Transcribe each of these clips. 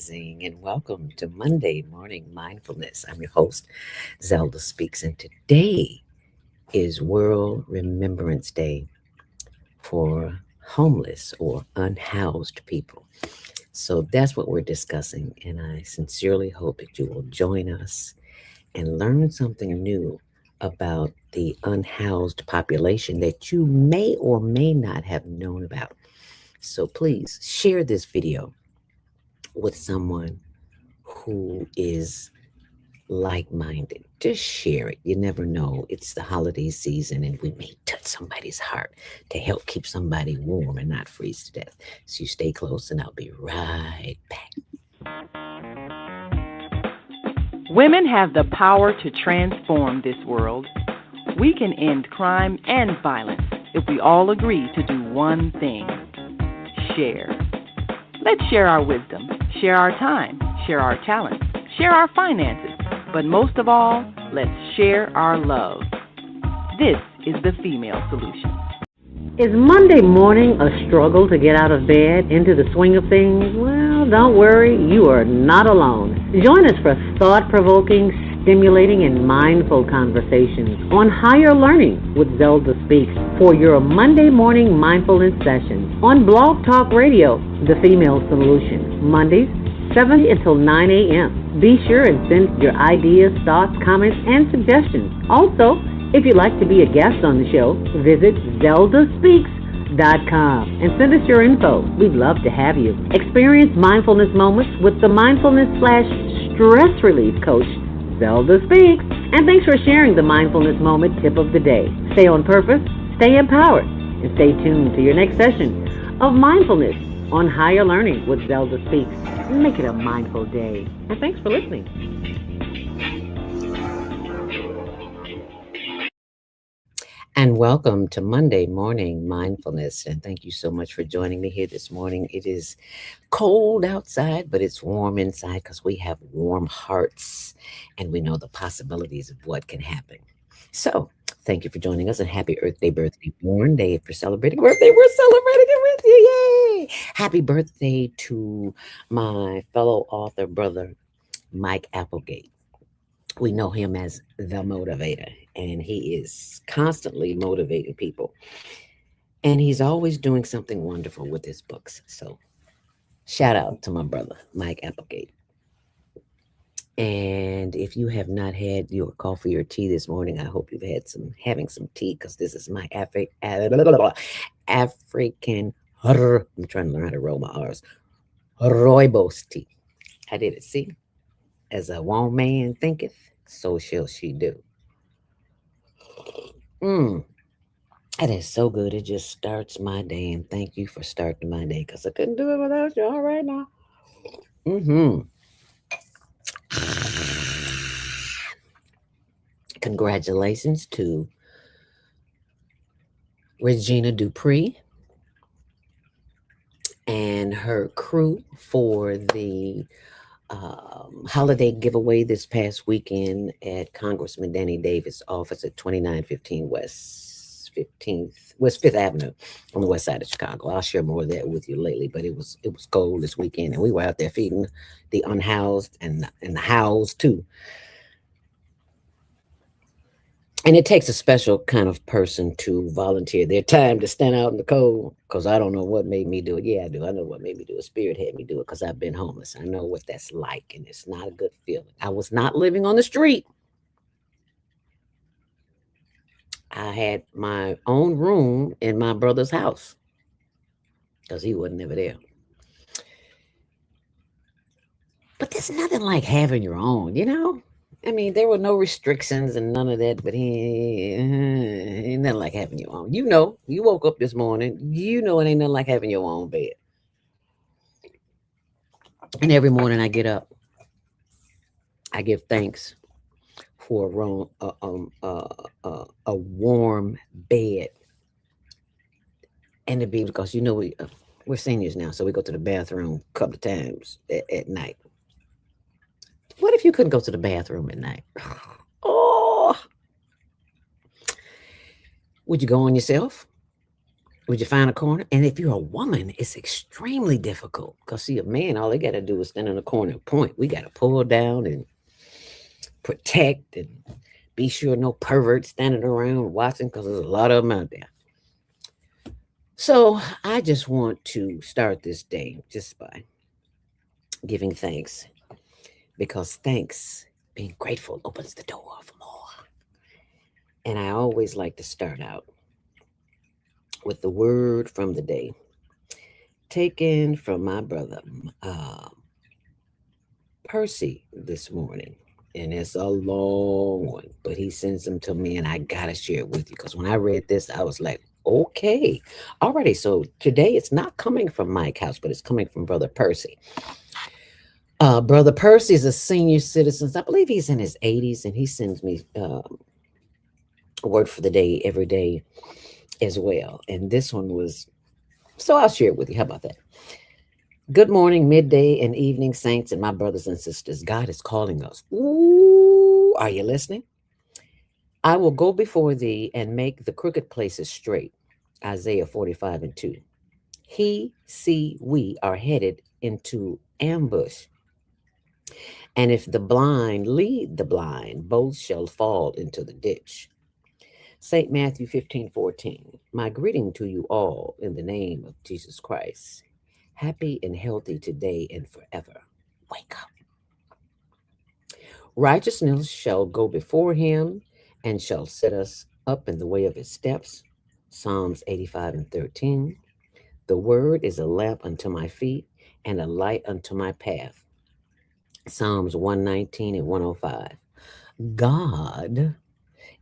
rising, and welcome to Monday Morning Mindfulness. I'm your host, Zelda Speaks, and today is World Remembrance Day for homeless or unhoused people. So that's what we're discussing, and I sincerely hope that you will join us and learn something new about the unhoused population that you may or may not have known about. So please share this video with someone who is like minded. Just share it. You never know. It's the holiday season, and we may touch somebody's heart to help keep somebody warm and not freeze to death. So you stay close, and I'll be right back. Women have the power to transform this world. We can end crime and violence if we all agree to do one thing: share. Let's share our wisdom, share our time, share our talents, share our finances, but most of all, let's share our love. This is the Female Solution. Is Monday morning a struggle to get out of bed, into the swing of things? Well, don't worry, you are not alone. Join us for thought-provoking, stimulating, and mindful conversations on higher learning with Zelda Speaks for your Monday morning mindfulness sessions on Blog Talk Radio, The Female Solution, Mondays, 7 until 9 a.m. Be sure and send your ideas, thoughts, comments, and suggestions. Also, if you'd like to be a guest on the show, visit zeldaspeaks.com and send us your info. We'd love to have you. Experience mindfulness moments with the mindfulness/stress relief coach, Zelda Speaks. And thanks for sharing the mindfulness moment tip of the day. Stay on purpose, stay empowered, and stay tuned to your next session of mindfulness on higher learning with Zelda Speaks. Make it a mindful day. And thanks for listening. And welcome to Monday Morning Mindfulness. And thank you so much for joining me here this morning. It is cold outside, but it's warm inside because we have warm hearts and we know the possibilities of what can happen. So thank you for joining us, and happy Earth Day, birthday born day. If you're celebrating birthday, we're celebrating it with you. Yay! Happy birthday to my fellow author brother, Mike Applegate. We know him as the motivator, and he is constantly motivating people. And he's always doing something wonderful with his books. So shout out to my brother, Mike Applegate. And if you have not had your coffee or tea this morning, I hope you've having some tea, because this is my African, I'm trying to learn how to roll my R's, rooibos tea. I did it, see? As a one man thinketh, so shall she do. It is so good. It just starts my day, and thank you for starting my day, because I couldn't do it without you. All right now. Congratulations to Regina Dupree and her crew for the holiday giveaway this past weekend at Congressman Danny Davis' office at 2915 West 5th Avenue on the west side of Chicago. I'll share more of that with you lately, but it was cold this weekend, and we were out there feeding the unhoused and the housed too. And it takes a special kind of person to volunteer their time to stand out in the cold, because I don't know what made me do it. Yeah, I do. I know what made me do it. Spirit had me do it, because I've been homeless. I know what that's like, and it's not a good feeling. I was not living on the street. I had my own room in my brother's house, because he wasn't ever there. But there's nothing like having your own, you know? I mean, there were no restrictions and none of that, but ain't nothing like having your own. You know, you woke up this morning, you know it ain't nothing like having your own bed. And every morning I get up, I give thanks for a warm bed. And to be, because, you know, we're seniors now, so we go to the bathroom a couple of times at night. What if you couldn't go to the bathroom at night? Oh, would you go on yourself? Would you find a corner? And if you're a woman, it's extremely difficult because, see, a man, all they got to do is stand in a corner and point. We got to pull down and protect and be sure no perverts standing around watching because there's a lot of them out there. So I just want to start this day just by giving thanks because thanks, being grateful, opens the door for more. And I always like to start out with the word from the day, taken from my brother uh, Percy this morning. And it's a long one, but he sends them to me, and I gotta share it with you because when I read this, I was like, okay, alrighty. So today it's not coming from Mike House, but it's coming from Brother Percy. Brother Percy is a senior citizen. I believe he's in his 80s, and he sends me a word for the day every day as well. And this one was, so I'll share it with you. How about that? Good morning, midday, and evening, saints, and my brothers and sisters. God is calling us. Ooh, are you listening? I will go before thee and make the crooked places straight. Isaiah 45 and 2. He, see, we are headed into ambush. And if the blind lead the blind, both shall fall into the ditch. St. Matthew 15:14. My greeting to you all in the name of Jesus Christ. Happy and healthy today and forever. Wake up. Righteousness shall go before him and shall set us up in the way of his steps. Psalms 85 and 13. The word is a lamp unto my feet and a light unto my path. Psalms 119 and 105. God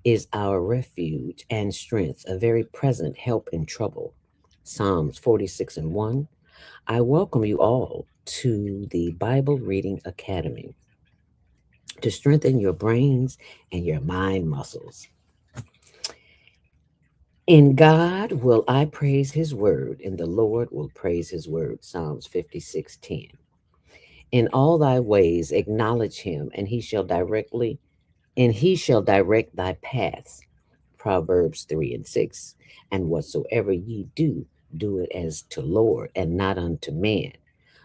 is our refuge and strength, a very present help in trouble. Psalms 46 and 1. I welcome you all to the Bible Reading Academy to strengthen your brains and your mind muscles. In God will I praise his word, and the Lord will praise his word. Psalms 56:10. In all thy ways acknowledge him, and he shall direct thy paths. Proverbs 3 and 6. And whatsoever ye do, do it as to Lord and not unto man,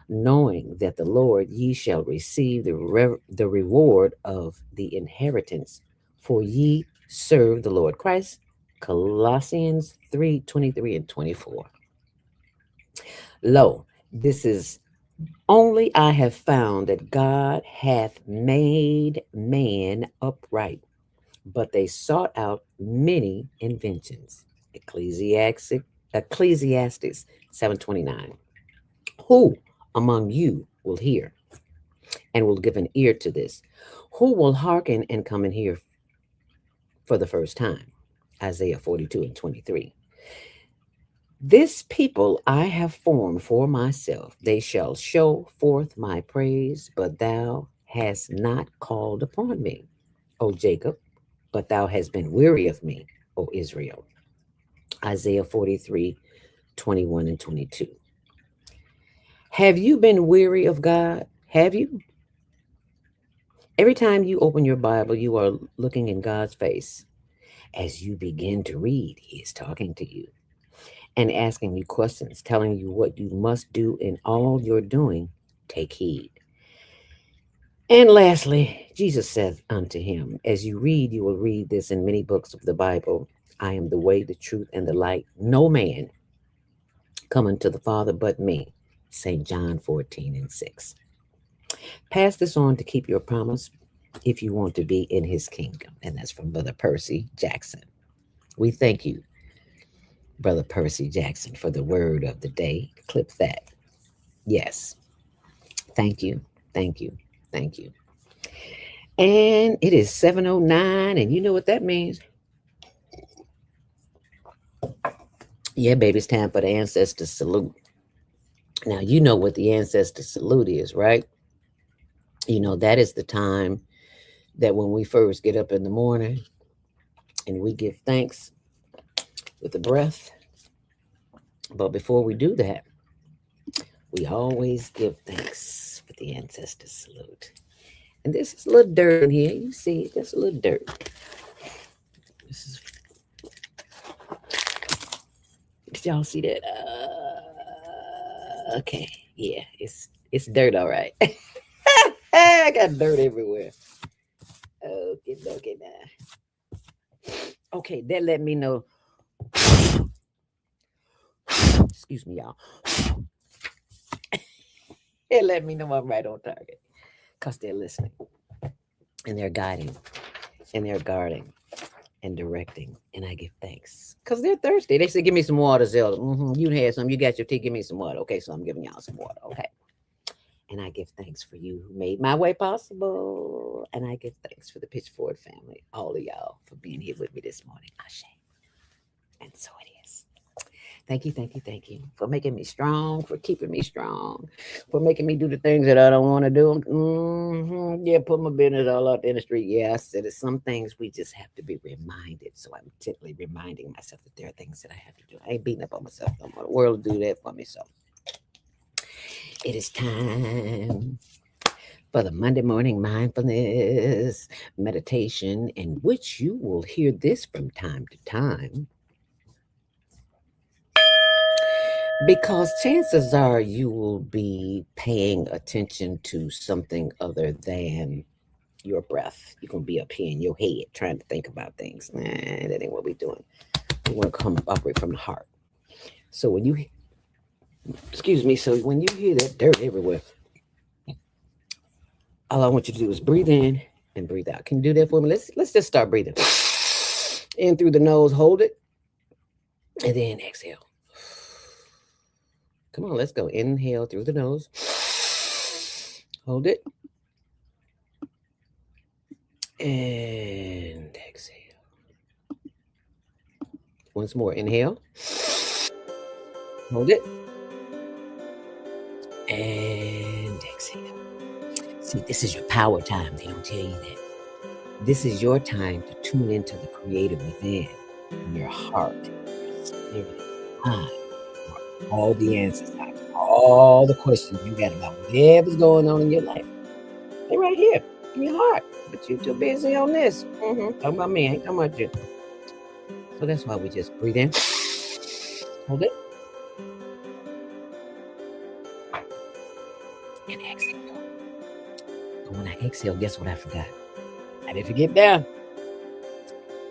knowing that the Lord ye shall receive the reward of the inheritance, for ye serve the Lord Christ. Colossians 3:23 and 24. Lo, this is only I have found that God hath made man upright, but they sought out many inventions. Ecclesiastes 7:29. Who among you will hear and will give an ear to this? Who will hearken and come and hear for the first time? Isaiah 42 and 23. This people I have formed for myself. They shall show forth my praise, but thou hast not called upon me, O Jacob, but thou hast been weary of me, O Israel. Isaiah 43:21 and 22. Have you been weary of God? Have you? Every time you open your Bible, you are looking in God's face. As you begin to read, he is talking to you and asking you questions, telling you what you must do in all you're doing. Take heed. And lastly, Jesus said unto him, as you read, you will read this in many books of the Bible. I am the way, the truth, and the light. No man coming to the Father but me. St. John 14 and 6. Pass this on to keep your promise if you want to be in his kingdom. And that's from Brother Percy Jackson. We thank you, Brother Percy Jackson, for the word of the day. Clip that. Yes. Thank you. Thank you. Thank you. And it is 7:09, and you know what that means. Yeah, baby, it's time for the ancestor salute. Now, you know what the ancestor salute is, right? You know, that is the time that when we first get up in the morning and we give thanks with the breath. But before we do that, we always give thanks with the ancestor salute. And this is a little dirt in here. You see, there's a little dirt. This is Did y'all see that? Okay. Yeah, it's dirt, all right. I got dirt everywhere. Okay, now. Okay, that let me know. Excuse me, y'all. It let me know I'm right on target. Because they're listening. And they're guiding. And they're guarding. And directing. And I give thanks. Because they're thirsty. They said, give me some water, Zelda. You had some. You got your tea. Give me some water. Okay, so I'm giving y'all some water. Okay. And I give thanks for you who made my way possible. And I give thanks for the Pitchford family, all of y'all, for being here with me this morning. Ashe. And so it is. Thank you for making me strong, for keeping me strong, for making me do the things that I don't want to do. Yeah, put my business all out in the street. Yeah, I said it. Some things we just have to be reminded. So I'm gently reminding myself that there are things that I have to do. I ain't beating up on myself no more. The world will do that for me. So it is time for the Monday morning mindfulness meditation, in which you will hear this from time to time. Because chances are you will be paying attention to something other than your breath. You're going to be up here in your head trying to think about things. That ain't what we're doing. We want to operate from the heart. So when you hear that dirt everywhere, all I want you to do is breathe in and breathe out. Can you do that for me? Let's just start breathing. In through the nose, hold it, and then exhale. Come on, let's go. Inhale through the nose. Hold it. And exhale. Once more. Inhale. Hold it. And exhale. See, this is your power time. They don't tell you that. This is your time to tune into the creative within, your heart, your spirit, mind. All the answers, all the questions you got about whatever's going on in your life. They're right here in your heart. But you're too busy on this. Talking about me, I ain't talking about you. So that's why we just breathe in. Hold it. And exhale. But when I exhale, guess what I forgot? I didn't forget down.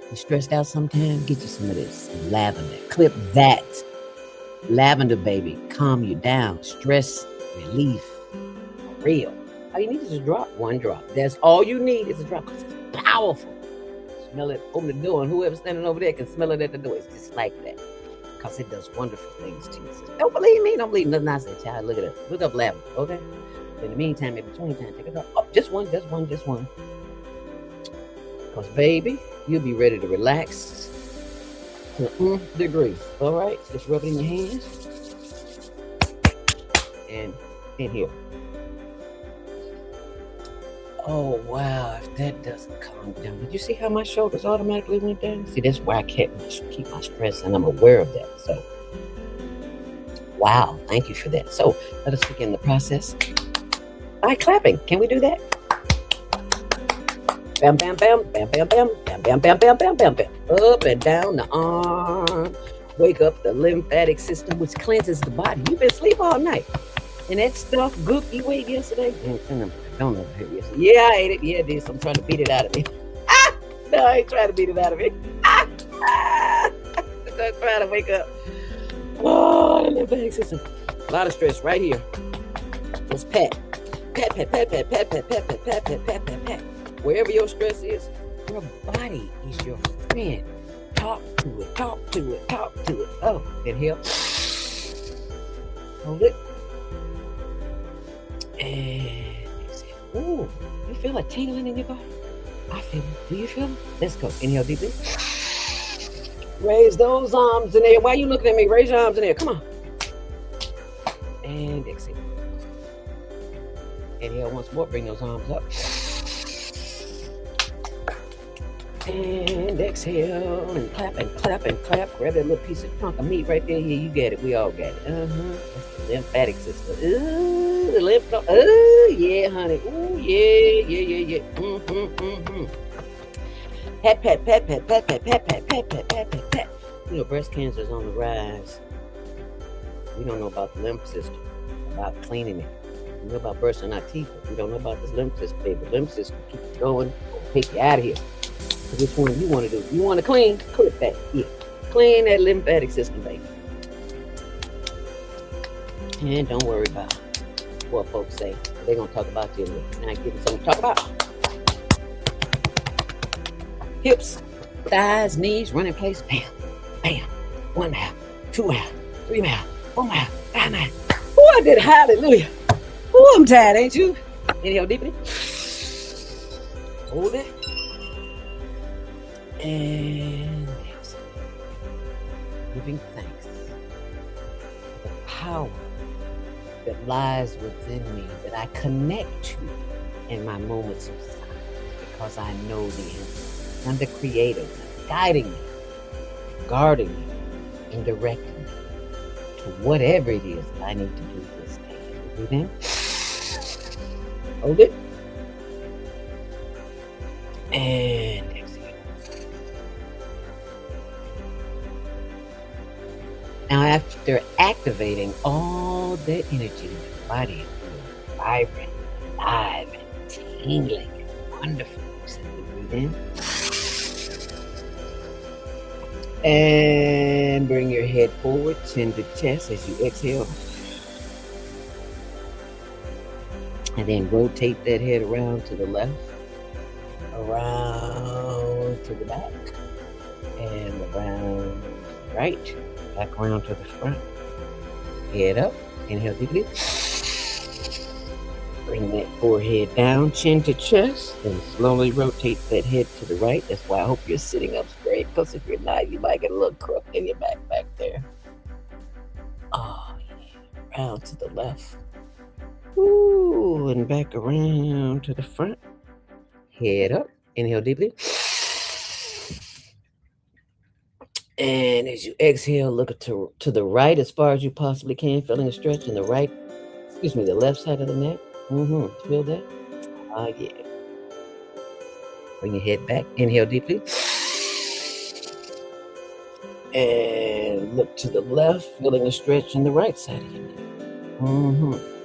You stressed out sometime? Get you some of this lavender. Clip that. Lavender, baby, calm you down. Stress relief, real. All you need is a drop, one drop. That's all you need is a drop. It's powerful. Smell it, open the door, and whoever's standing over there can smell it at the door. It's just like that, because it does wonderful things to you. Don't believe me? Don't believe nothing I say, child. Look at it. Look up lavender, okay? In the meantime, in between time, take a drop. Oh, just one. Because, baby, you'll be ready to relax. Degree. All right, just rub it in your hands and in here. Oh wow, if that doesn't calm down. Did you see how my shoulders automatically went down? See, that's where I keep my stress, and I'm aware of that. So wow, thank you for that. So let us begin the process by clapping. Can we do that? Bam, bam, bam, bam, bam, bam, bam, bam, bam, bam, bam, bam, bam. Up and down the arm. Wake up the lymphatic system, which cleanses the body. You've been asleep all night. And that stuff, gook you ate yesterday. Don't over here yesterday. Yeah, I ate it. Yeah, I did. So I'm trying to beat it out of me. No, I ain't trying to beat it out of me. I'm trying to wake up. Oh, the lymphatic system. A lot of stress right here. Let's pat. Pat, pat, pat, pat, pat, pat, pat, pat, pat, pat, pat, pat, pat. Wherever your stress is, your body is your friend. Talk to it, talk to it, talk to it. Oh, inhale. Hold it. And exhale. Ooh, you feel a tingling in your body? I feel it. Do you feel it? Let's go. Inhale deeply. Raise those arms in the air. Why are you looking at me? Raise your arms in the air. Come on. And exhale. Inhale once more. Bring those arms up. And exhale, and clap, and clap, and clap. Grab that little piece of chunk of meat right there. Yeah, you get it. We all got it. That's the lymphatic system. Ooh, the lymph. Ooh, yeah, honey. Ooh, yeah. Pat, pat, pat, pat, pat, pat, pat, pat, pat, pat, pat, pat, pat. You know, breast cancer is on the rise. We don't know about the lymph system, about cleaning it. We know about brushing our teeth, but we don't know about this lymph system, baby. The lymph system keep you going, take you out of here. So which one you want to do? You want to clean? Click that. Yeah. Clean that lymphatic system, baby. And don't worry about what folks say. They're going to talk about you anyway. Now give them something to talk about. Hips, thighs, knees, running place. Bam, bam. 1 mile, 2 mile, 3 mile, 4 mile, 5 mile. Oh, I did. Hallelujah. Oh, I'm tired, ain't you? Inhale deeply. Hold it. And exhale. Giving thanks for the power that lies within me, that I connect to in my moments of silence, because I know the answer. I'm the creator, guiding me, guarding me, and directing me to whatever it is that I need to do this day. Breathe in. Hold it. And exhale. Now, after activating all that energy in your body, feels vibrant, alive, and tingling, and wonderful. Simply breathe in. And bring your head forward, chin to chest as you exhale. And then rotate that head around to the left, around to the back, and around to the right, back around to the front. Head up, inhale deeply. Bring that forehead down, chin to chest, and slowly rotate that head to the right. That's why I hope you're sitting up straight, because if you're not, you might get a little crook in your back there. Oh, yeah. Round to the left. Ooh, and back around to the front. Head up, inhale deeply. And as you exhale, look to the right as far as you possibly can, feeling a stretch in the left side of the neck. Feel that? Oh, yeah. Bring your head back. Inhale deeply. And look to the left, feeling a stretch in the right side of your neck.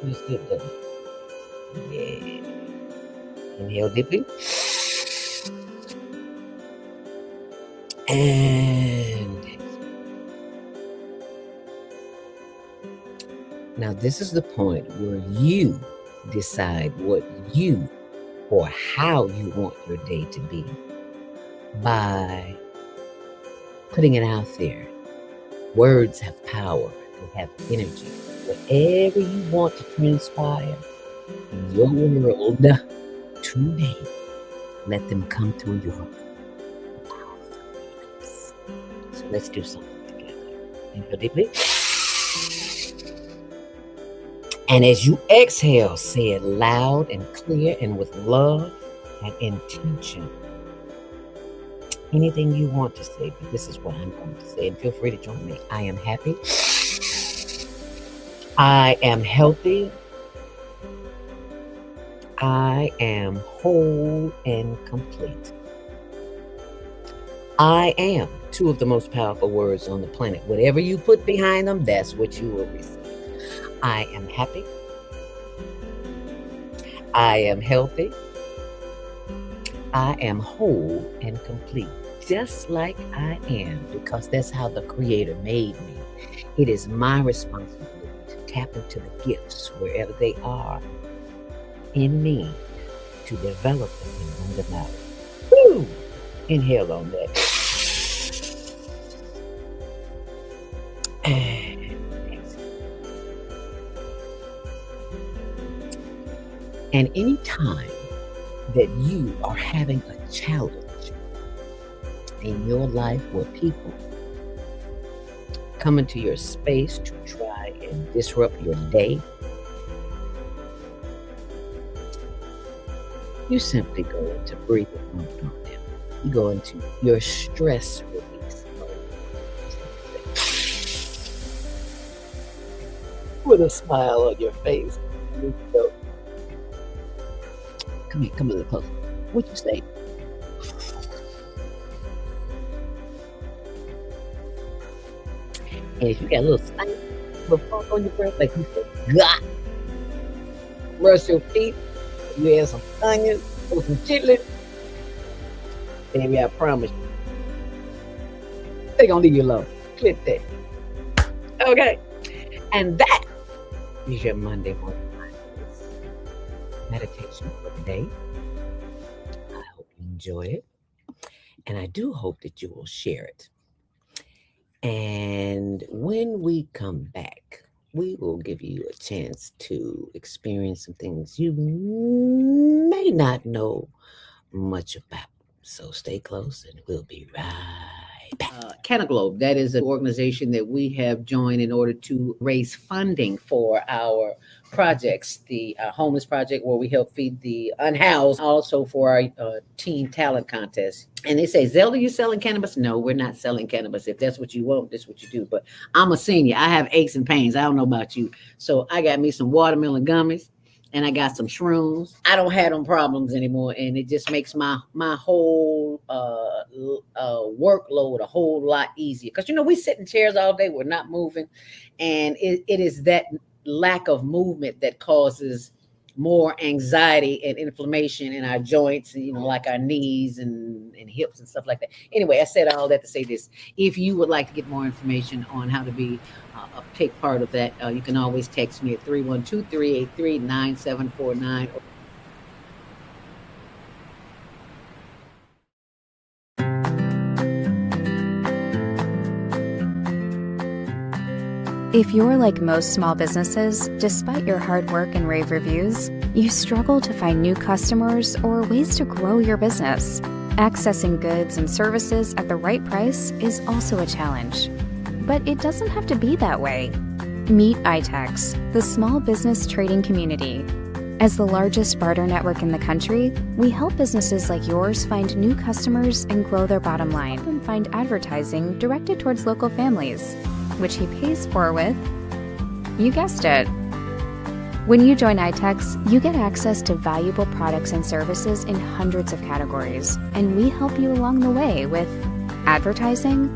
Feels good, doesn't it? Yeah. Inhale deeply. And exhale. Now, this is the point where you decide what you or how you want your day to be by putting it out there. Words have power, they have energy. Whatever you want to transpire in your world today, let them come through your mouth. So let's do something together. Inhale deeply. And as you exhale, say it loud and clear and with love and intention. Anything you want to say, but this is what I'm going to say. And feel free to join me. I am happy. I am healthy. I am whole and complete. I am two of the most powerful words on the planet. Whatever you put behind them, that's what you will receive. I am happy. I am healthy. I am whole and complete, just like I am, because that's how the Creator made me. It is my responsibility to tap into the gifts wherever they are in me to develop them and bring them out. Woo! Inhale on that. And any time that you are having a challenge in your life where people come into your space to try and disrupt your day, you simply go into breathing mode on them. You go into your stress release mode. With a smile on your face. You go. Come here, come a little closer. What you say? And if you got a little stank, The funk on your breath, like you said, God, brush your teeth, you add some onions, or some chitlins, baby, I promise you, they gonna leave you alone. Clip that. Okay. And that is your Monday morning meditation for today. I hope you enjoy it. And I do hope that you will share it. And when we come back, we will give you a chance to experience some things you may not know much about. So stay close and we'll be right back. Canaglobe, that is an organization that we have joined in order to raise funding for our projects, the homeless project where we help feed the unhoused, also for our teen talent contest. And they say, Zelda, you selling cannabis? No, we're not selling cannabis. If that's what you want, that's what you do. But I'm a senior. I have aches and pains. I don't know about you. So I got me some watermelon gummies and I got some shrooms. I don't have them problems anymore, and it just makes my whole workload a whole lot easier. Because we sit in chairs all day, we're not moving, and it is that lack of movement that causes more anxiety and inflammation in our joints, like our knees and hips and stuff like that. Anyway, I said all that to say this. If you would like to get more information on how to be a big part of that, you can always text me at 312-383-9749. If you're like most small businesses, despite your hard work and rave reviews, you struggle to find new customers or ways to grow your business. Accessing goods and services at the right price is also a challenge. But it doesn't have to be that way. Meet iTex, the small business trading community. As the largest barter network in the country, we help businesses like yours find new customers and grow their bottom line, and find advertising directed towards local families, which he pays for with, you guessed it. When you join iTex, you get access to valuable products and services in hundreds of categories, and we help you along the way with advertising,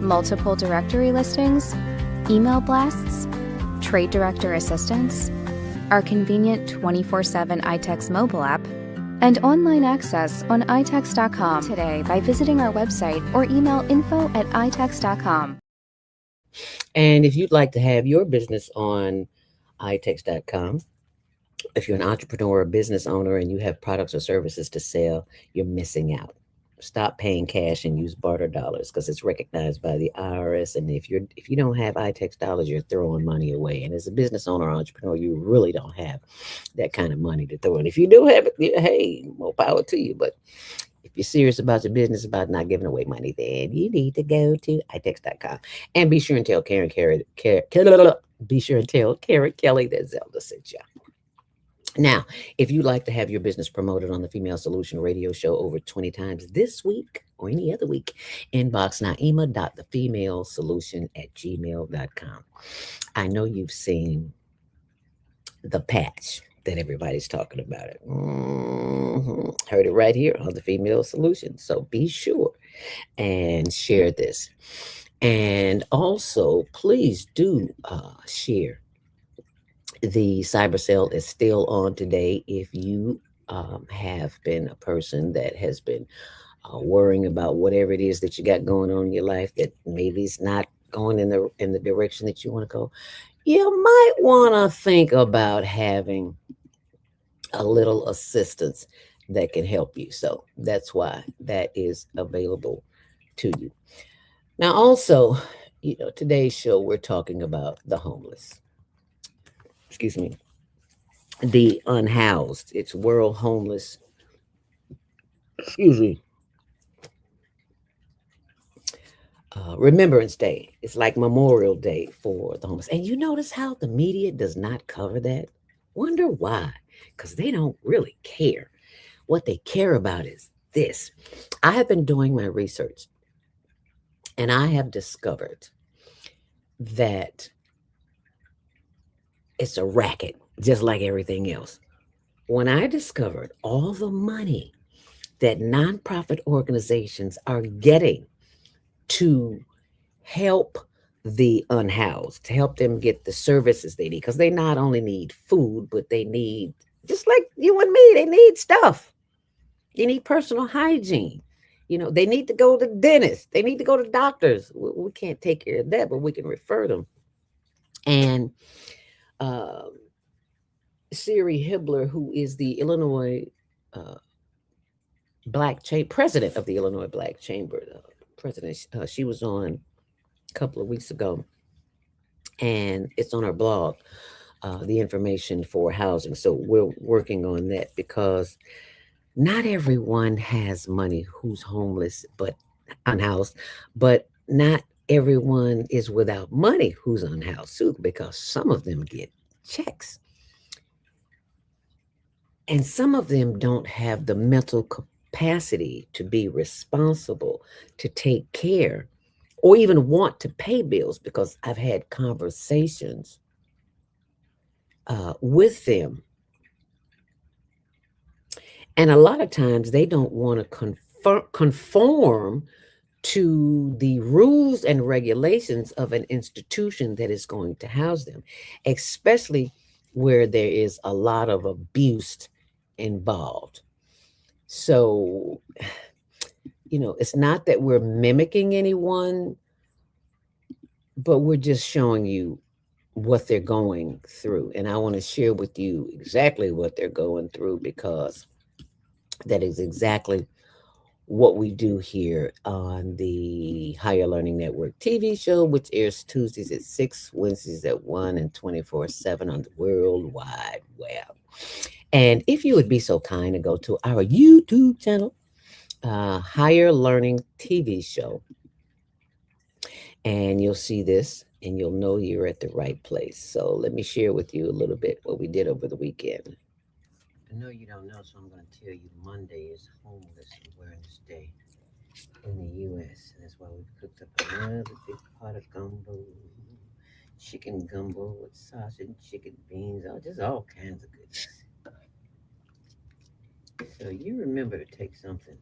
multiple directory listings, email blasts, trade director assistance, our convenient 24/7 iTex mobile app, and online access on itex.com today by visiting our website or email info@itex.com. And if you'd like to have your business on itex.com, if you're an entrepreneur or business owner and you have products or services to sell, you're missing out. Stop paying cash and use barter dollars because it's recognized by the IRS. And if you don't have iTex dollars, you're throwing money away. And as a business owner or entrepreneur, you really don't have that kind of money to throw in. If you do have it, hey, more power to you. But if you're serious about your business, about not giving away money, then you need to go to itex.com. And be sure and tell Karen Kelly that Zelda sent you. Now, if you'd like to have your business promoted on the Female Solution radio show over 20 times this week or any other week, inbox naima.thefemalesolution@gmail.com. I know you've seen the patch that everybody's talking about it. Heard it right here on the Female Solution. So be sure and share this. And also, please do share. The cyber sale is still on today. If you have been a person that has been worrying about whatever it is that you got going on in your life that maybe it's not going in the direction that you want to go, you might want to think about having a little assistance that can help you. So that's why that is available to you. Now, also, today's show, we're talking about the homeless. Excuse me, the unhoused. It's World Homeless, Remembrance Day. It's like Memorial Day for the homeless. And you notice how the media does not cover that? Wonder why? Because they don't really care. What they care about is this. I have been doing my research, and I have discovered that it's a racket, just like everything else. When I discovered all the money that nonprofit organizations are getting to help the unhoused, to help them get the services they need, because they not only need food, but they need, just like you and me, they need stuff. They need personal hygiene. They need to go to the dentist. They need to go to doctors. We can't take care of that, but we can refer them. And uh, Siri Hibbler, who is the Illinois uh, president of the Illinois Black Chamber, president, she was on a couple of weeks ago, and it's on our blog, the information for housing. So we're working on that, because not everyone has money who's homeless but unhoused, but not everyone is without money who's unhoused too, because some of them get checks, and some of them don't have the mental capacity to be responsible, to take care, or even want to pay bills, because I've had conversations with them. And a lot of times they don't want to conform to the rules and regulations of an institution that is going to house them, especially where there is a lot of abuse involved. So, it's not that we're mimicking anyone, but we're just showing you what they're going through. And I want to share with you exactly what they're going through, because that is exactly what we do here on the Higher Learning Network TV show, which airs Tuesdays at 6, Wednesdays at 1, and 24/7 on the World Wide Web. And if you would be so kind to go to our YouTube channel, Higher Learning TV show, and you'll see this and you'll know you're at the right place. So let me share with you a little bit what we did over the weekend. I know you don't know, so I'm going to tell you Monday is Homeless Awareness Day in the U.S. And that's why we've cooked up another big pot of gumbo, chicken gumbo with sausage, chicken beans, just all kinds of goodness. So you remember to take something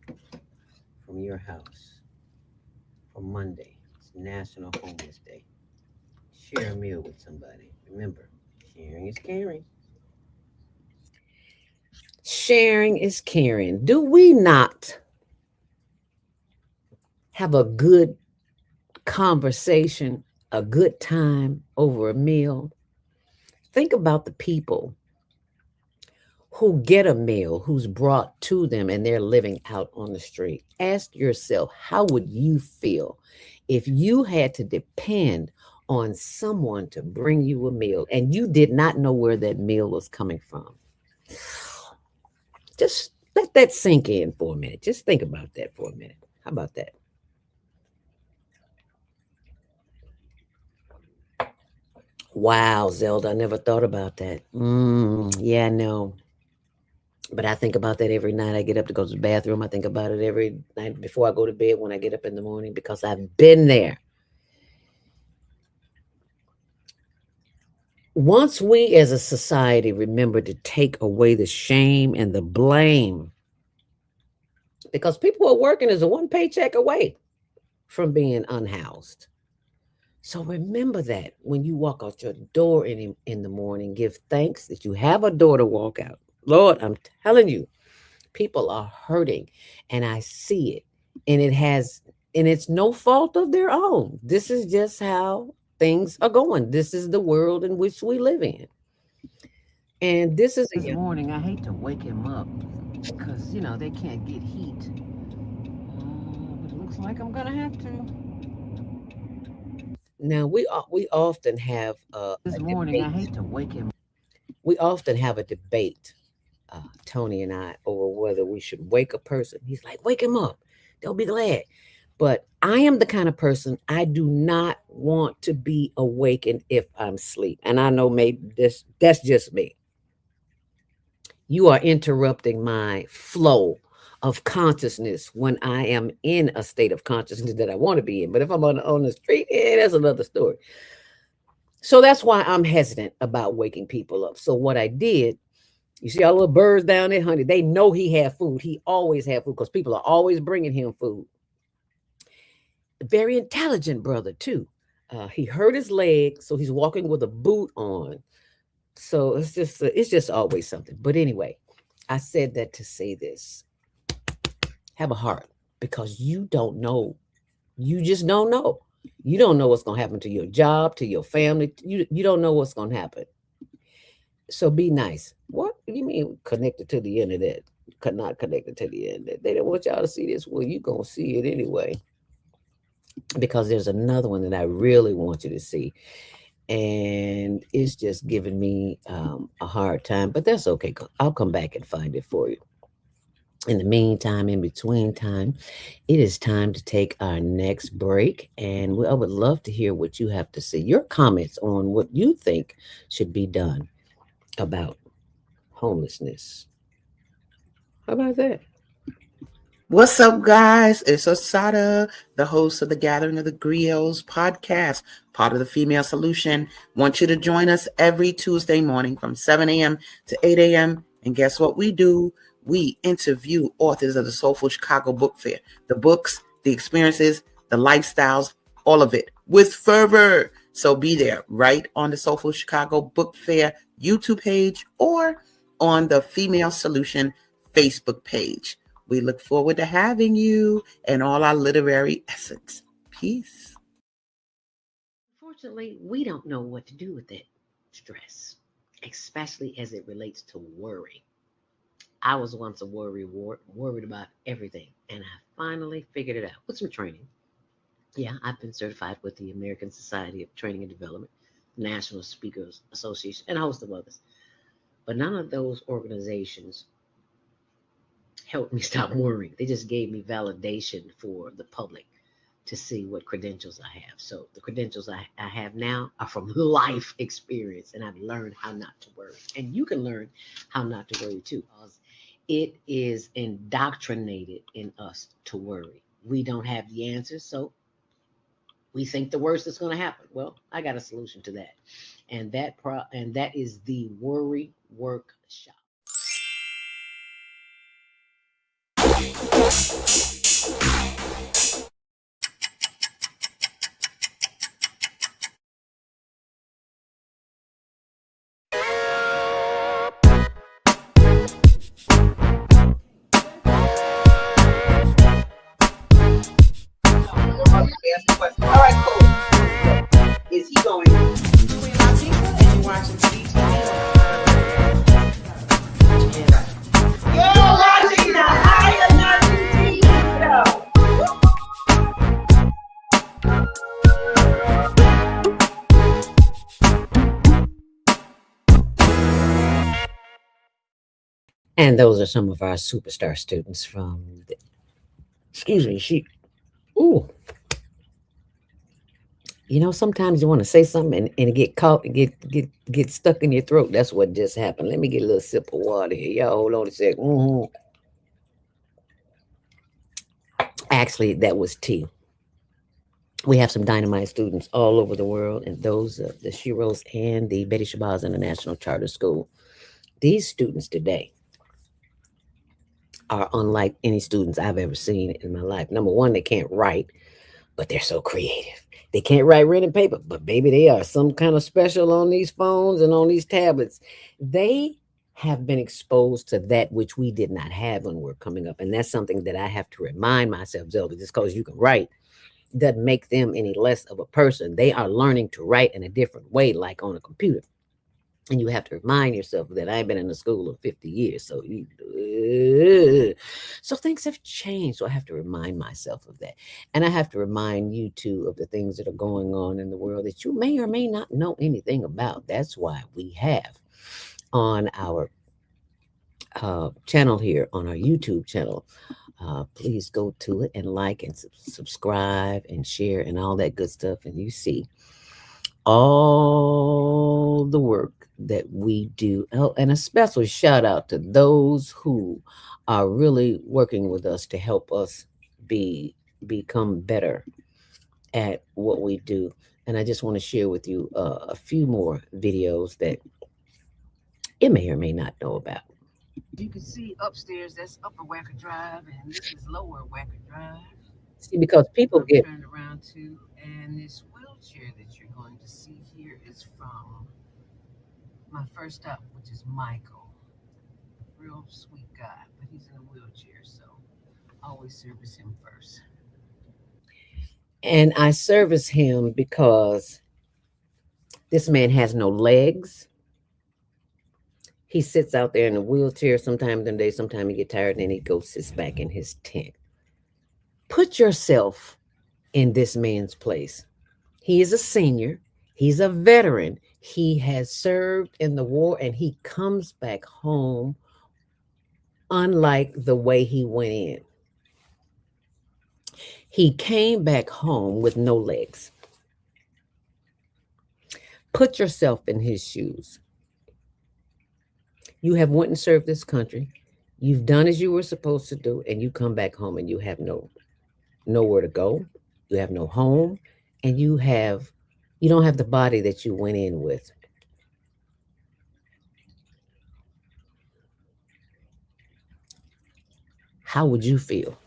from your house for Monday. It's National Homeless Day. Share a meal with somebody. Remember, sharing is caring. Sharing is caring. Do we not have a good conversation, a good time over a meal? Think about the people who get a meal, who's brought to them, and they're living out on the street. Ask yourself, how would you feel if you had to depend on someone to bring you a meal and you did not know where that meal was coming from? Just let that sink in for a minute. Just think about that for a minute. How about that? Wow, Zelda, I never thought about that. Yeah, I know. But I think about that every night I get up to go to the bathroom. I think about it every night before I go to bed, when I get up in the morning, because I've been there. Once we as a society remember to take away the shame and the blame, because people are working as a one paycheck away from being unhoused. So remember that when you walk out your door in the morning, give thanks that you have a door to walk out. Lord, I'm telling you, people are hurting, and I see it. And it's no fault of their own. This is just how things are going. This is the world in which we live in. And this morning, I hate to wake him up because, they can't get heat. But it looks like I'm going to have to. Now, we often have this morning, I hate to wake him. We often have a debate, Tony and I, over whether we should wake a person. He's like, wake him up. They'll be glad. But I am the kind of person, I do not want to be awakened if I'm asleep. And I know maybe that's just me. You are interrupting my flow of consciousness when I am in a state of consciousness that I want to be in. But if I'm on the street, that's another story. So that's why I'm hesitant about waking people up. So what I did, you see all the little birds down there, honey, they know he had food. He always had food because people are always bringing him food. Very intelligent brother, too. He hurt his leg, so he's walking with a boot on. So it's just always something. But anyway, I said that to say this: have a heart, because you don't know. You just don't know. You don't know what's going to happen to your job, to your family. You don't know what's going to happen. So be nice. What do you mean connected to the internet? Not connected to the internet. They don't want y'all to see this. Well, you gonna see it anyway. Because there's another one that I really want you to see. And it's just giving me a hard time, but that's okay. I'll come back and find it for you. In the meantime, in between time, it is time to take our next break. And I would love to hear what you have to say, your comments on what you think should be done about homelessness. How about that? What's up, guys? It's Osada, the host of the Gathering of the Griots podcast, part of the Female Solution. Want you to join us every Tuesday morning from 7 a.m. to 8 a.m. And guess what we do? We interview authors of the Soulful Chicago Book Fair. The books, the experiences, the lifestyles, all of it with fervor. So be there right on the Soulful Chicago Book Fair YouTube page or on the Female Solution Facebook page. We look forward to having you and all our literary essence. Peace. Unfortunately, we don't know what to do with that stress, especially as it relates to worry. I was once a worried about everything, and I finally figured it out with some training. Yeah, I've been certified with the American Society of Training and Development, National Speakers Association, and a host of others. But none of those organizations helped me stop worrying. They just gave me validation for the public to see what credentials I have. So the credentials I have now are from life experience, and I've learned how not to worry. And you can learn how not to worry too, because it is indoctrinated in us to worry. We don't have the answers, so we think the worst is going to happen. Well, I got a solution to that, and that is the Worry Workshop. All right, cool. Is he going? Queen Latifah, and you watching TV? You're watching the Higher Nothing TV show. And those are some of our superstar students from excuse me, ooh. Sometimes you want to say something and it get caught and get stuck in your throat. That's what just happened. Let me get a little sip of water here. Y'all hold on a sec. Actually, that was tea. We have some dynamite students all over the world, and those the Shiros and the Betty Shabazz International Charter School. These students today are unlike any students I've ever seen in my life. Number one, they can't write, but they're so creative. They can't write written paper, but baby, they are some kind of special on these phones and on these tablets. They have been exposed to that which we did not have when we were coming up. And that's something that I have to remind myself, Zelda, just because you can write doesn't make them any less of a person. They are learning to write in a different way, like on a computer. And you have to remind yourself that I've been in the school of 50 years. So things have changed. So I have to remind myself of that. And I have to remind you too of the things that are going on in the world that you may or may not know anything about. That's why we have on our channel here, on our YouTube channel, please go to it and like and subscribe and share and all that good stuff. And you see all the work that we do. Oh, and a special shout out to those who are really working with us to help us become better at what we do. And I just want to share with you a few more videos that you may or may not know about. You can see upstairs, that's Upper Wacker Drive, and this is Lower Wacker Drive. See, because people get turned around too, and this wheelchair wheelchair that you're going to see here is from my first stop, which is Michael. Real sweet guy, but he's in a wheelchair, so I always service him first. And I service him because this man has no legs. He sits out there in a wheelchair sometimes in the day, sometimes he get tired, and then he goes sits back in his tent. Put yourself in this man's place. He is a senior. He's a veteran. He has served in the war, and he comes back home unlike the way he went in. He came back home with no legs. Put yourself in his shoes. You have went and served this country. You've done as you were supposed to do, and you come back home and you have nowhere to go. You have no home, and you don't have the body that you went in with. How would you feel?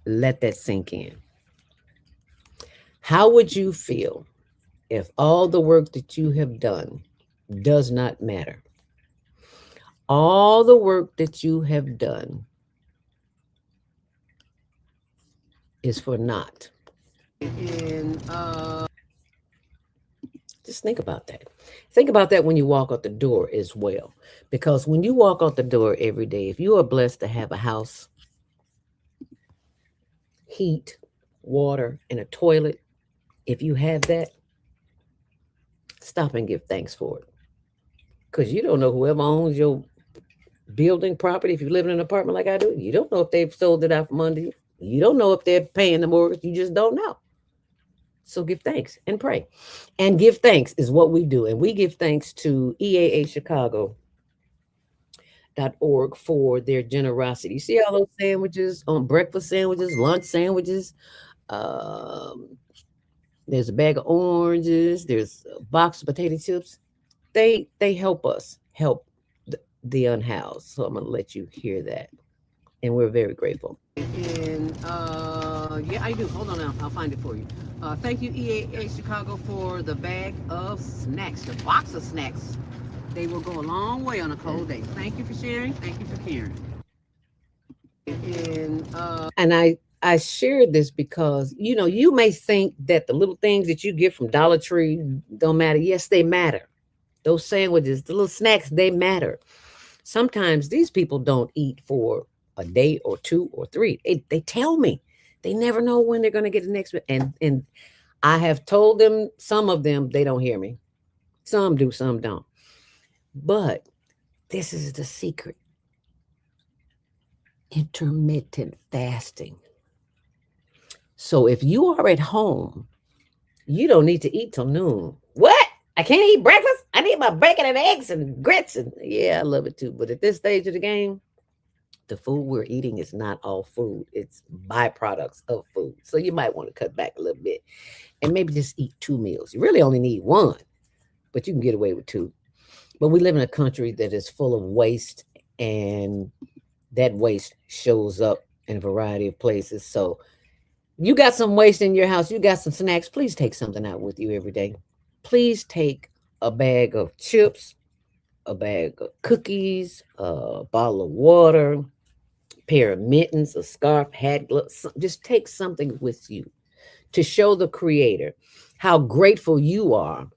Let that sink in. How would you feel if all the work that you have done does not matter? All the work that you have done is for naught. And just think about that. Think about that when you walk out the door as well. Because when you walk out the door every day, if you are blessed to have a house, heat, water, and a toilet, if you have that, stop and give thanks for it. Because you don't know whoever owns your building property, if you live in an apartment like I do, you don't know if they've sold it out from under you. You don't know if they're paying the mortgage. You just don't know. So give thanks and pray. And give thanks is what we do. And we give thanks to EAAchicago.org for their generosity. You see all those sandwiches, breakfast sandwiches, lunch sandwiches. There's a bag of oranges. There's a box of potato chips. They help us help the unhoused. So I'm going to let you hear that. And we're very grateful. And yeah, I do. Hold on now. I'll find it for you. Thank you, EAA Chicago, for the bag of snacks, the box of snacks. They will go a long way on a cold day. Thank you for sharing. Thank you for caring. And I shared this because, you may think that the little things that you get from Dollar Tree don't matter. Yes, they matter. Those sandwiches, the little snacks, they matter. Sometimes these people don't eat for a day or two or three. They tell me they never know when they're going to get the next one. And I have told them, some of them, they don't hear me. Some do, some don't. But this is the secret. Intermittent fasting. So if you are at home, you don't need to eat till noon. What? I can't eat breakfast? I need my bacon and eggs and grits. And yeah, I love it too. But at this stage of the game, the food we're eating is not all food. It's byproducts of food. So you might want to cut back a little bit and maybe just eat 2 meals. You really only need 1, but you can get away with 2. But we live in a country that is full of waste, and that waste shows up in a variety of places. So you got some waste in your house, you got some snacks, please take something out with you every day. Please take a bag of chips, a bag of cookies, a bottle of water, pair of mittens, a scarf, hat, gloves. Just take something with you to show the Creator how grateful you are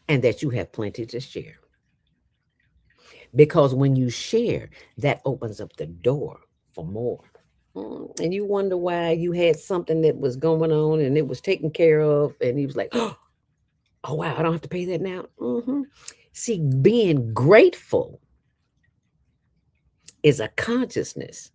and that you have plenty to share. Because when you share, that opens up the door for more. And you wonder why you had something that was going on and it was taken care of. And he was like, oh, wow, I don't have to pay that now. See, being grateful is a consciousness.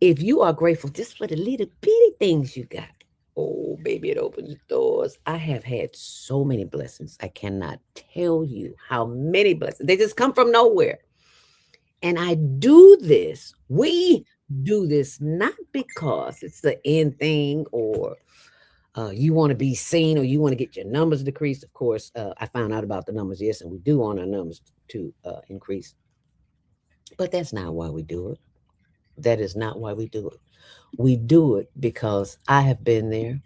If you are grateful just for the little bitty things you got, oh, baby, it opens doors. I have had so many blessings. I cannot tell you how many blessings. They just come from nowhere. And I do this. We do this not because it's the end thing or you want to be seen or you want to get your numbers decreased. Of course, I found out about the numbers, yes, and we do want our numbers to increase. But that's not why we do it. That is not why we do it. We do it because I have been there.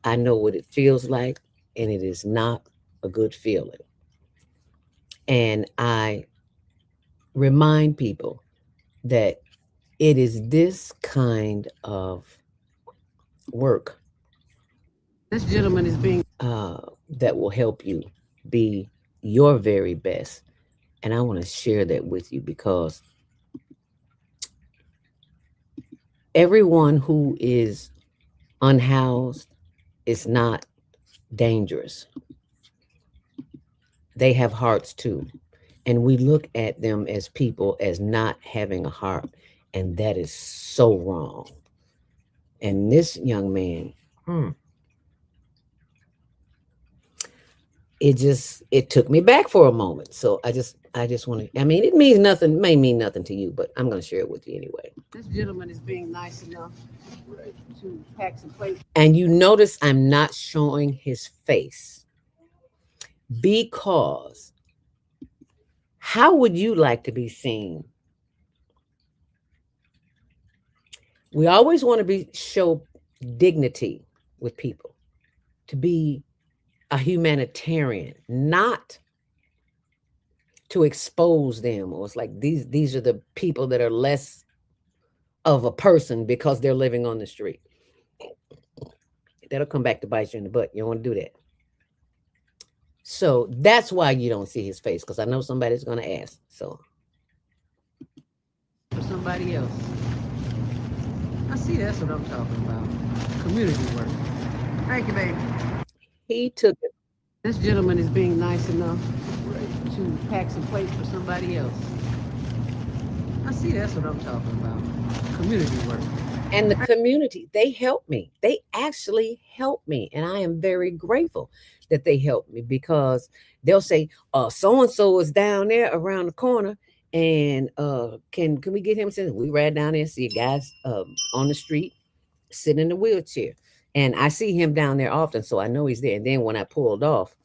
I know what it feels like, and it is not a good feeling. And I remind people that it is this kind of work This gentleman is being that will help you be your very best. And I want to share that with you because everyone who is unhoused is not dangerous. They have hearts too. And we look at them as people as not having a heart. And that is so wrong. And this young man, it took me back for a moment. So I just want to, I mean, it means nothing, may mean nothing to you, but I'm going to share it with you anyway. this gentleman is being nice enough to pack some plates. And you notice I'm not showing his face because how would you like to be seen? We always want to show dignity with people, to be a humanitarian, not to expose them. Or it's like these are the people that are less of a person because they're living on the street. That'll come back to bite you in the butt. You don't want to do that. So that's why you don't see his face, because I know somebody's going to ask. So For somebody else. I see, that's what I'm talking about. Community work. Thank you, baby. he took it. This gentleman is being nice enough to pack some plates for somebody else. I see, that's what I'm talking about. Community work. And the community, they helped me. They actually helped me. And I am very grateful that they helped me, because they'll say, so-and-so is down there around the corner. And can we get him? Since we ride down there and see a guy on the street sitting in a wheelchair. And I see him down there often, so I know he's there. And then when I pulled off,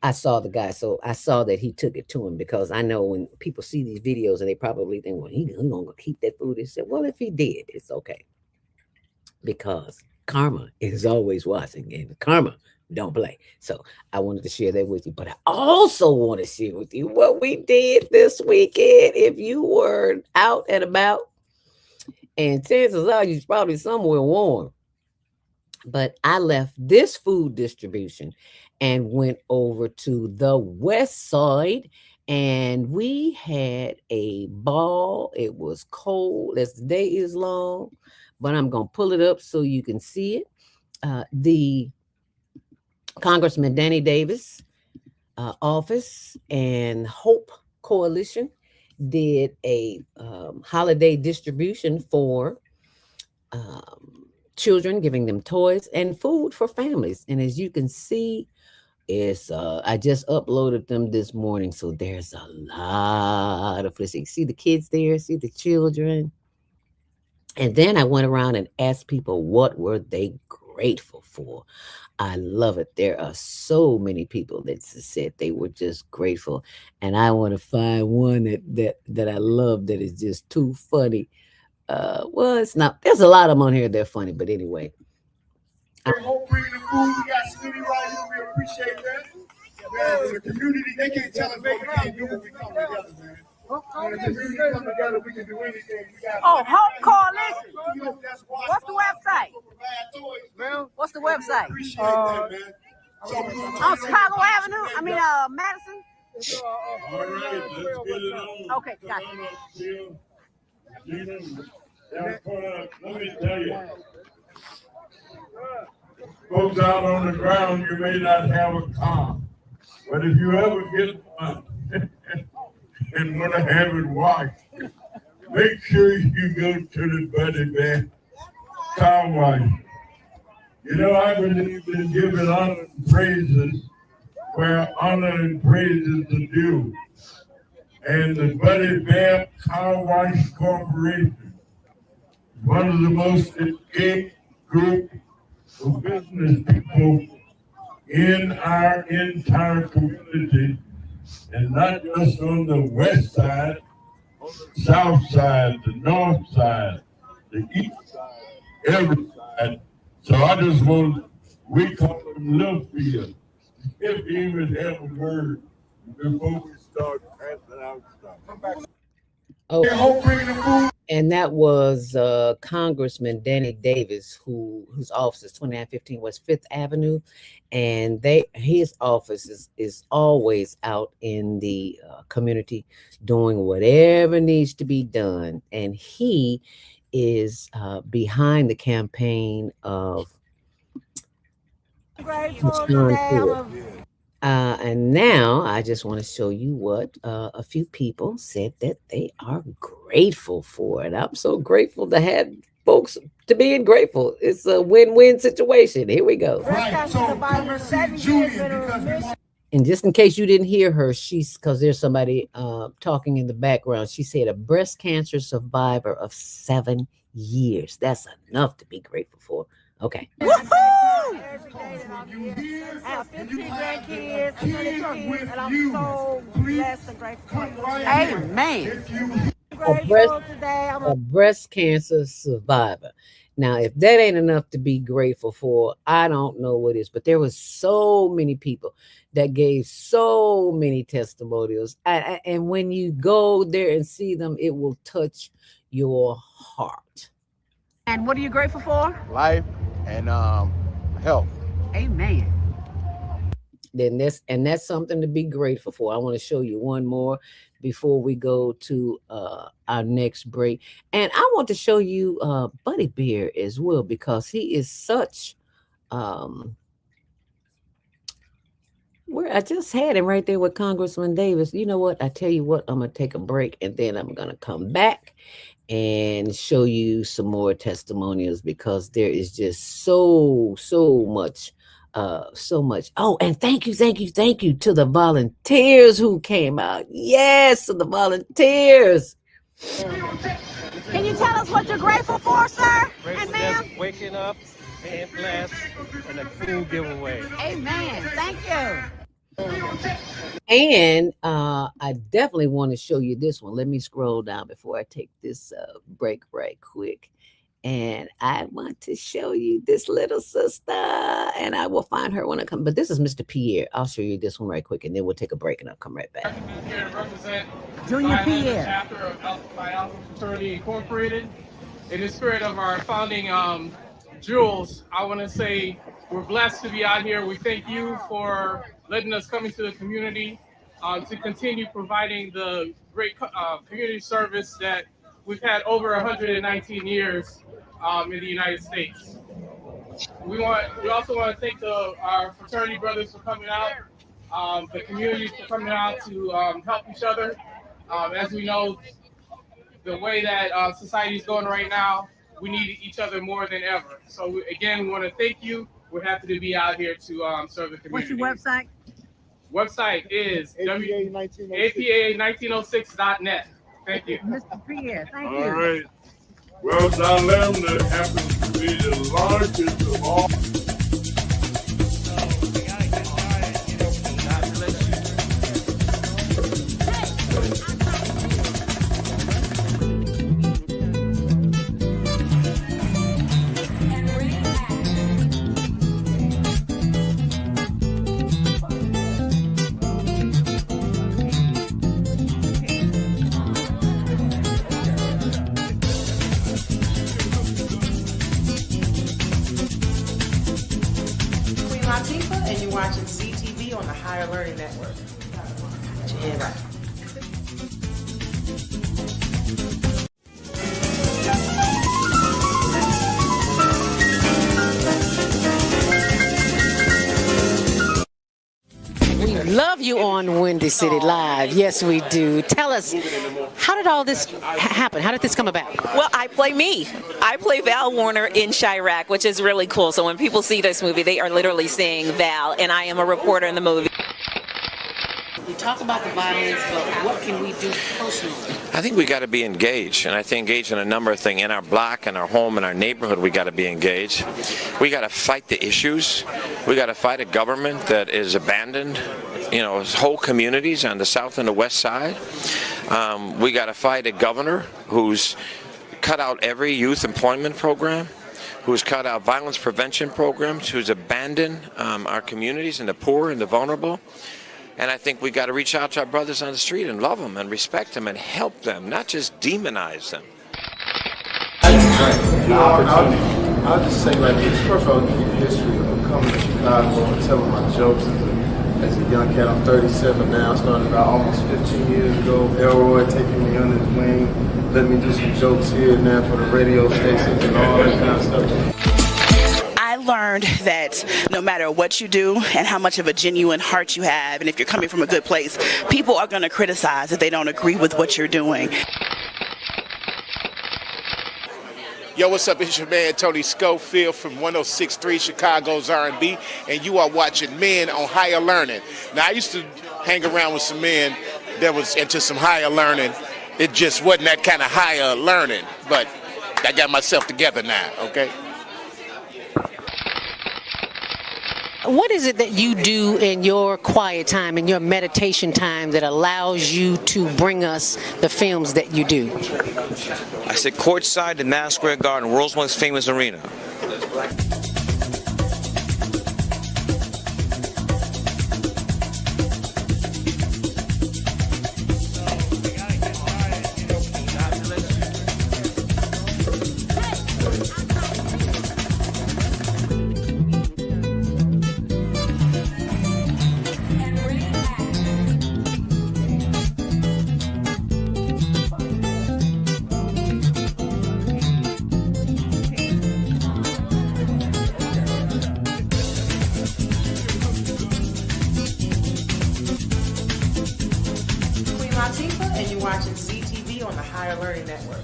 I saw the guy. So I saw that he took it to him, because I know when people see these videos and they probably think, well, he's going to keep that food. He said, well, if he did, it's okay. Because karma is always watching, and karma don't play. So I wanted to share that with you. But I also want to share with you what we did this weekend. If you were out and about, and chances are you're probably somewhere warm. But I left this food distribution and went over to the west side, and we had a ball. It was cold as the day is long, but I'm going to pull it up so you can see it. The Congressman Danny Davis office and Hope Coalition did a holiday distribution for children, giving them toys and food for families. And as you can see, it's I just uploaded them this morning, so there's a lot of this. You see the kids there, see the children. And then I went around and asked people what were they grateful for. I love it. There are so many people that said they were just grateful, and I want to find one that I love that is just too funny. Well, it's not. There's a lot of them on here. They're funny, but anyway. Hope bringing the food. We got Smitty right here. We appreciate that. Man, the community, they can't tell us what we can't do when we come together, man. When the community come together, we can do anything. Hope Coalition. What's the website? What's the website? Appreciate that, man. On Chicago Avenue? I mean, Madison? All right, let's get it on. Okay, gotcha. Let me tell you, folks out on the ground, you may not have a car, but if you ever get one and want to have it washed, make sure you go to the Buddy Bear car wash. You know, I believe in giving honor and praises where honor and praises are due. And the Buddy Bear Car Wash Corporation, one of the most engaged group of business people in our entire community, and not just on the west side, on the south side, the north side, the east side, every side. So I just want, we call him Littlefield. If he even have a word before we start passing out stuff. Oh, and that was Congressman Danny Davis, whose office is 2915 West Fifth Avenue, and his office is always out in the community doing whatever needs to be done, and he is behind the campaign of Sean Ford. And now I just want to show you what a few people said that they are grateful for. And I'm so grateful to have folks to being grateful. It's a win-win situation. Here we go. Right. So come see Judy and just in case you didn't hear her, because there's somebody talking in the background. She said a breast cancer survivor of 7 years. That's enough to be grateful for. Okay. Woohoo! I have 15 grandkids, and I'm so blessed and grateful. Amen. A breast cancer survivor. Now, if that ain't enough to be grateful for, I don't know what is. But there was so many people that gave so many testimonials. And when you go there and see them, it will touch your heart. And what are you grateful for? Life and health. Amen. Then that's something to be grateful for. I want to show you one more before we go to our next break. And I want to show you Buddy Bear as well, because he is such where I just had him right there with Congressman Davis. You know what? I tell you what, I'm gonna take a break and then I'm gonna come back and show you some more testimonials, because there is just so much. Oh, and thank you to the volunteers who came out. Yes, to the volunteers. Can you tell us what you're grateful for, sir? And ma'am? Waking up, being blessed, and a food giveaway. Amen. Thank you. And I definitely want to show you this one. Let me scroll down before I take this break right quick. And I want to show you this little sister, and I will find her when I come. But this is Mr. Pierre. I'll show you this one right quick, and then we'll take a break, and I'll come right back. I'm here to represent Junior Pierre, chapter of Phi Alpha Fraternity Incorporated. In the spirit of our founding jewels, I want to say we're blessed to be out here. We thank you for letting us come into the community to continue providing the great community service that we've had over 119 years in the United States. We also want to thank our fraternity brothers for coming out, the community for coming out to help each other. As we know, the way that society is going right now, we need each other more than ever. So again, we want to thank you. We're happy to be out here to serve the community. what's your website? Website is apa1906.net. Thank you. Mr. Pierre, thank you. All right. Well, Lamna happens to be the largest of all. And you're watching CTV on the Higher Learning Network. Yeah, right. We love you on Windy City Live. Yes, we do. Tell us, how did all this happen? How did this come about? Well, I play me. I play Val Warner in Chirac, which is really cool. So when people see this movie, they are literally seeing Val, and I am a reporter in the movie. We talk about the violence, but what can we do personally? I think we got to be engaged, and I think engaged in a number of things. In our block, in our home, in our neighborhood, we got to be engaged. We got to fight the issues. We got to fight a government that is abandoned, whole communities on the south and the west side. We got to fight a governor who's cut out every youth employment program, who's cut out violence prevention programs, who's abandoned our communities and the poor and the vulnerable. And I think we got to reach out to our brothers on the street and love them and respect them and help them, not just demonize them. I'll just say like this. First of all, give you the history of coming to Chicago and telling my jokes as a young cat. I'm 37 now. I started about almost 15 years ago. Elroy taking me under his wing, let me do some jokes here and there for the radio stations and all that kind of stuff. I learned that no matter what you do and how much of a genuine heart you have, and if you're coming from a good place, people are going to criticize if they don't agree with what you're doing. Yo, what's up? It's your man Tony Schofield from 106.3 Chicago's R&B, and you are watching Men on Higher Learning. Now, I used to hang around with some men that was into some higher learning. It just wasn't that kind of higher learning, but I got myself together now, okay? What is it that you do in your quiet time, in your meditation time, that allows you to bring us the films that you do? I sit courtside in Madison Square Garden, world's most famous arena. And you're watching CTV on the Higher Learning Network.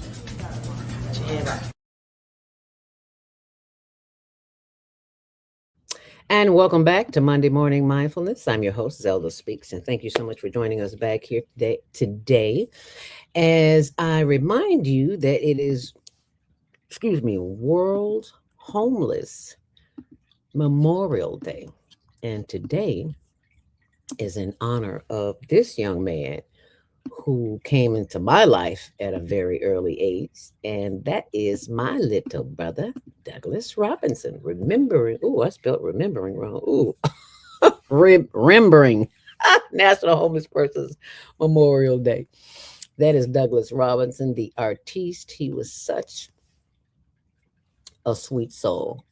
And welcome back to Monday Morning Mindfulness. I'm your host, Zelda Speaks, and thank you so much for joining us back here today. As I remind you that it is, World Homeless Memorial Day. And today is in honor of this young man who came into my life at a very early age, and that is my little brother, Douglas Robinson. I spelled remembering wrong. Remembering National Homeless Persons Memorial Day. That is Douglas Robinson, the artiste. He was such a sweet soul,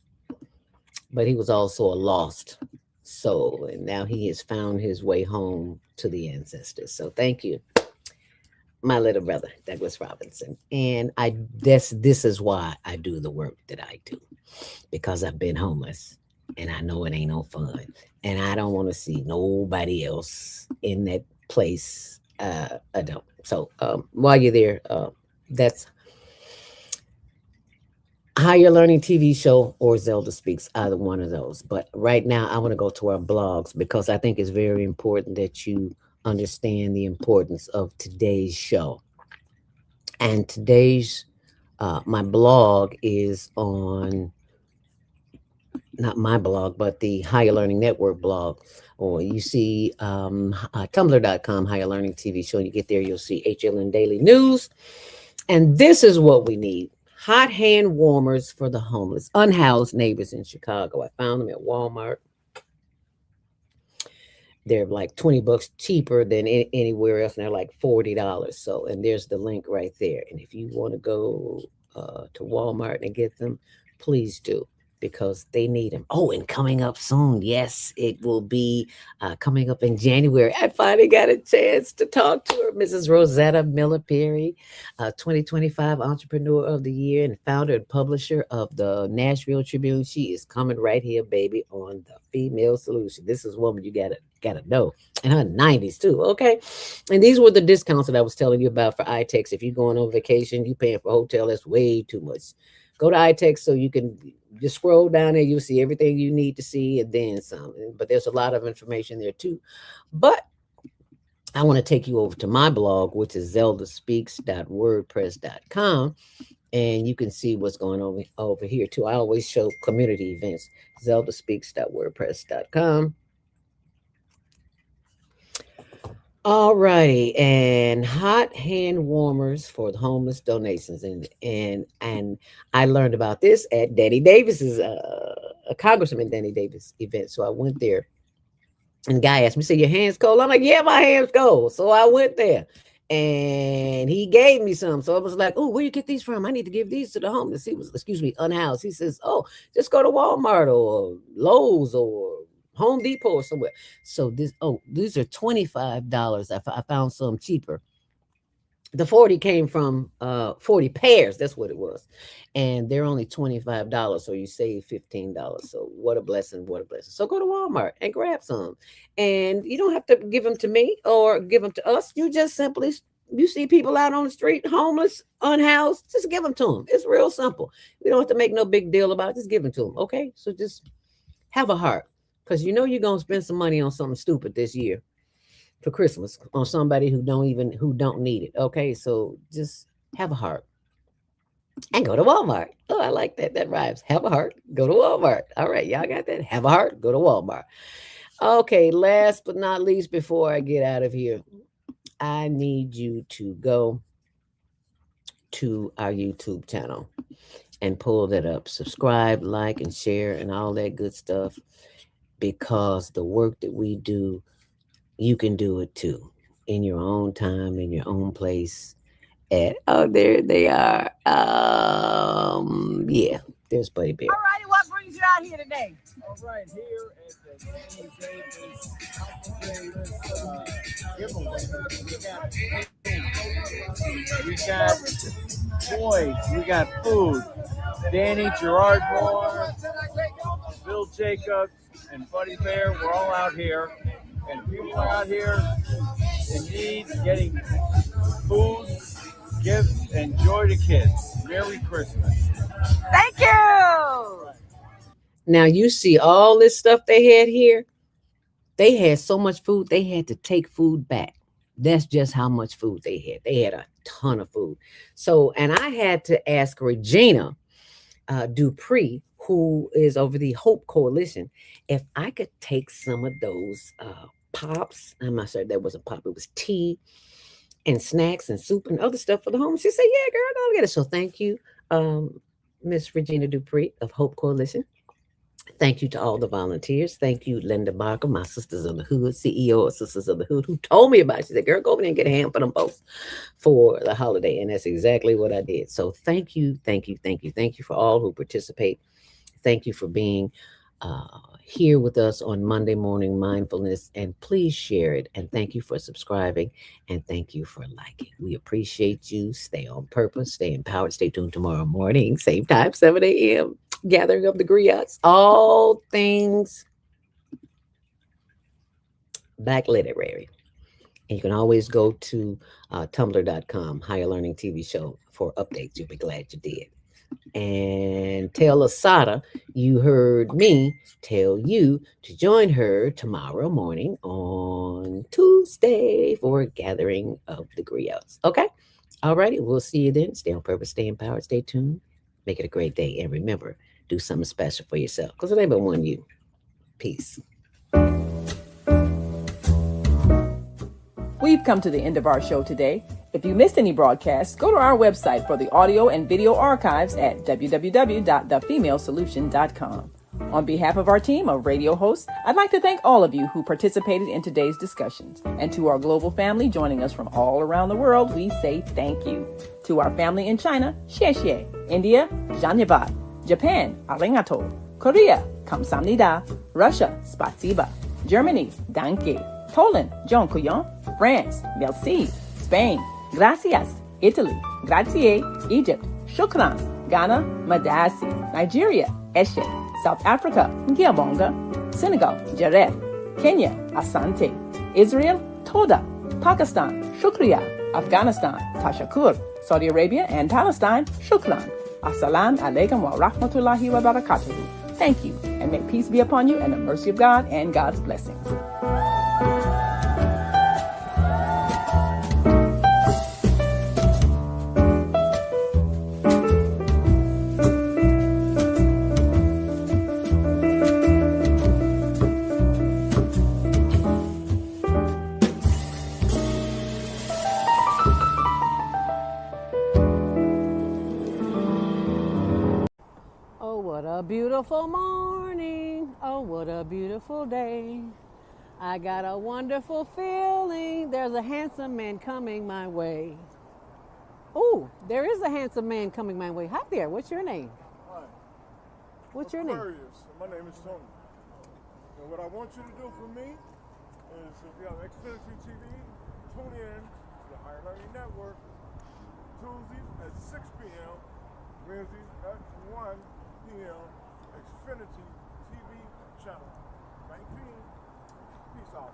but he was also a lost soul, and now he has found his way home to the ancestors. So thank you, my little brother, Douglas Robinson. And this is why I do the work that I do, because I've been homeless and I know it ain't no fun, and I don't want to see nobody else in that place. I don't. So while you're there, that's Higher Learning TV show or Zelda Speaks, either one of those. But right now I want to go to our blogs, because I think it's very important that you understand the importance of today's show. And today's my blog is on, not my blog, but the Higher Learning Network blog. Or you see tumblr.com, Higher Learning TV show. You get there, you'll see HLN Daily News. And this is what we need: hot hand warmers for the homeless, unhoused neighbors in Chicago. I found them at Walmart. They're like $20 cheaper than anywhere else, and they're like $40. So, and there's the link right there. And if you want to go to Walmart and get them, please do, because they need them. Oh, and coming up soon, yes, it will be coming up in January. I finally got a chance to talk to her, Mrs. Rosetta Miller Perry, 2025 Entrepreneur of the Year and founder and publisher of the Nashville Tribune. She is coming right here, baby, on the Female Solution. This is a woman you gotta know, in her 90s too. Okay, and these were the discounts that I was telling you about for iTex. If you're going on vacation, you paying for a hotel, that's way too much. Go to iTex so you can just scroll down there. You'll see everything you need to see and then some. But there's a lot of information there too. But I want to take you over to my blog, which is zeldaspeaks.wordpress.com. And you can see what's going on over here too. I always show community events, zeldaspeaks.wordpress.com. All righty, and hot hand warmers for the homeless donations, and I learned about this at Danny Davis's a Congressman Danny Davis event. So I went there, and the guy asked me, "Say your hands cold?" I'm like, "Yeah, my hands cold." So I went there, and he gave me some. So I was like, "Oh, where you get these from? I need to give these to the homeless." He was, excuse me, unhoused. He says, "Oh, just go to Walmart or Lowe's or Home Depot or somewhere." So these are $25. I found some cheaper. The 40 came from 40 pairs. That's what it was. And they're only $25. So you save $15. So what a blessing. What a blessing. So go to Walmart and grab some. And you don't have to give them to me or give them to us. You just simply, you see people out on the street, homeless, unhoused, just give them to them. It's real simple. We don't have to make no big deal about it. Just give them to them. Okay. So just have a heart. Because you know you're going to spend some money on something stupid this year for Christmas on somebody who don't need it. Okay, so just have a heart and go to Walmart. Oh, I like that. That rhymes. Have a heart, go to Walmart. All right, y'all got that? Have a heart, go to Walmart. Okay, last but not least, before I get out of here, I need you to go to our YouTube channel and pull that up. Subscribe, like, and share, and all that good stuff. Because the work that we do, you can do it too, in your own time, in your own place. There they are. Yeah, there's Buddy Bear. All righty, what brings you out here today? All right, here at the Danny Davis giveaway, we got toys, we got food. Danny, Gerard Moore, Bill Jacobs, and Buddy Bear, we're all out here. And people are out here in need, getting food, gifts, and joy to kids. Merry Christmas. Thank you. Now you see all this stuff they had here. They had so much food, they had to take food back. That's just how much food they had. They had a ton of food. So, and I had to ask Regina Dupree, who is over the Hope Coalition, if I could take some of those pops. I'm not sure that wasn't pop. It was tea and snacks and soup and other stuff for the home. She said, "Yeah, girl, go get it." So thank you, Miss Regina Dupree of Hope Coalition. Thank you to all the volunteers. Thank you, Linda Barker, my Sisters of the Hood, CEO of Sisters of the Hood, who told me about it. She said, "Girl, go over there and get a ham for them folks for the holiday." And that's exactly what I did. So thank you, thank you, thank you, thank you for all who participate. Thank you for being here with us on Monday Morning Mindfulness, and please share it. And thank you for subscribing, and thank you for liking. We appreciate you. Stay on purpose, stay empowered. Stay tuned tomorrow morning, same time, 7 a.m. Gathering of the griots, all things Black literary. And you can always go to tumblr.com, Higher Learning TV Show, for updates. You'll be glad you did. And tell Asada you heard me tell you to join her tomorrow morning on Tuesday for a gathering of the griots. Okay? All righty. We'll see you then. Stay on purpose, stay empowered, stay tuned. Make it a great day. And remember, do something special for yourself, because it ain't but one you. Peace. We've come to the end of our show today. If you missed any broadcasts, go to our website for the audio and video archives at www.thefemalesolution.com. On behalf of our team of radio hosts, I'd like to thank all of you who participated in today's discussions. And to our global family joining us from all around the world, we say thank you. To our family in China, xie xie. India, zhanyavad. Japan, arigato. Korea, kamsamnida. Russia, spasiba. Germany, danke. Poland, dziękuję. France, merci. Spain, gracias. Italy, grazie. Egypt, shukran. Ghana, madasi. Nigeria, eshe. South Africa, ngiyabonga. Senegal, jaref. Kenya, asante. Israel, toda. Pakistan, shukriya. Afghanistan, tashakur. Saudi Arabia and Palestine, shukran. Assalamu alaikum wa rahmatullahi wa barakatuhu. Thank you, and may peace be upon you and the mercy of God and God's blessings. beautiful morning. Oh, what a beautiful day. I got a wonderful feeling. There's a handsome man coming my way. Oh, there is a handsome man coming my way. Hi there. What's your name? Hi. What's your name? Aquarius. My name is Tony. And what I want you to do for me is if you have Xfinity TV, tune in to the Higher Learning Network Tuesdays at 6 p.m., Wednesdays at 1 p.m., Xfinity TV channel 19. Peace out.